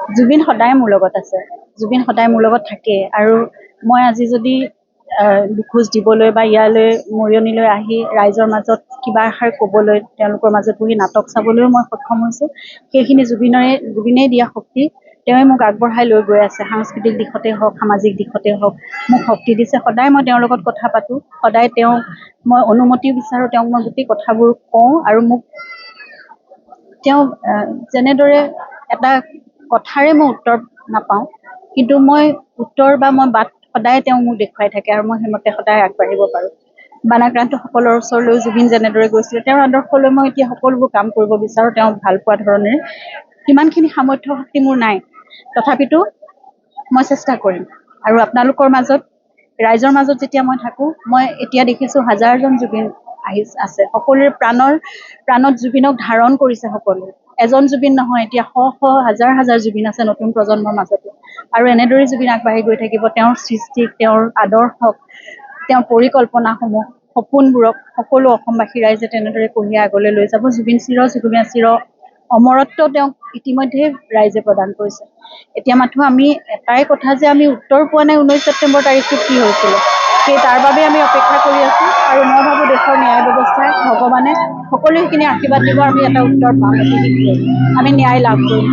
জুবিন সদায় মোৰ লগত আছে, জুবিন সদায় মোৰ লগত থাকে। আৰু মই আজি যদি দুখোজ দিবলৈ বা ইয়ালৈ মৰিয়নিলৈ আহি ৰাইজৰ মাজত কিবা এষাৰ ক'বলৈ, তেওঁলোকৰ মাজত বহি নাটক চাবলৈও মই সক্ষম হৈছোঁ, সেইখিনি জুবিনেই দিয়া শক্তি। তেওঁৱে মোক আগবঢ়াই লৈ গৈ আছে, সাংস্কৃতিক দিশতে হওক, সামাজিক দিশতে হওক মোক শক্তি দিছে। সদায় মই তেওঁৰ লগত কথা পাতোঁ, সদায় মই অনুমতিও বিচাৰোঁ, তেওঁক মই গোটেই কথাবোৰ কওঁ। আৰু মোক তেওঁ যেনেদৰে এটা কথাৰে মই উত্তৰ নাপাওঁ, কিন্তু মই উত্তৰ বা মই বাট সদায় তেওঁ মোক দেখুৱাই থাকে, আৰু মই সেইমতে সদায় আগবাঢ়িব পাৰোঁ। বানাক্ৰান্তসকলৰ ওচৰলৈও জুবিন যেনেদৰে গৈছিলে, তেওঁৰ আদৰ্শলৈ মই এতিয়া সকলোবোৰ কাম কৰিব বিচাৰোঁ, তেওঁক ভাল পোৱা ধৰণেৰে। সিমানখিনি সামৰ্থ্য শক্তি মোৰ নাই, তথাপিতো মই চেষ্টা কৰিম। আৰু আপোনালোকৰ মাজত, ৰাইজৰ মাজত যেতিয়া মই থাকোঁ, মই এতিয়া দেখিছোঁ হাজাৰজন জুবিন আছে। সকলোৰে প্ৰাণত জুবিনক ধাৰণ কৰিছে সকলোৱে। এজন জুবিন নহয়, এতিয়া হাজাৰ হাজাৰ জুবিন আছে নতুন প্ৰজন্মৰ মাজতো। আৰু এনেদৰে জুবিন আগবাঢ়ি গৈ থাকিব, তেওঁৰ সৃষ্টি, তেওঁৰ আদৰ্শক, তেওঁৰ পৰিকল্পনাসমূহ, সপোনবোৰক সকলো অসমবাসী ৰাইজে তেনেদৰে কঢ়িয়াই আগলৈ লৈ যাব। জুবিন চিৰ অমৰত্ব তেওঁক ইতিমধ্যে ৰাইজে প্ৰদান কৰিছে। এতিয়া মাথো আমি এটাই কথা যে আমি উত্তৰ পোৱা নাই 19 ছেপ্টেম্বৰ তাৰিখটোত কি হৈছিলে, তাৰ বাবে আমি অপেক্ষা কৰি আছোঁ। আৰু মই ভাবোঁ দেশৰ ন্যায় ব্যৱস্থাই, ভগৱানে সকলোৱে সেইখিনি আশীৰ্বাদ দিব, আমি এটা উত্তৰ পাম, আমি ন্যায় লাভ কৰিম।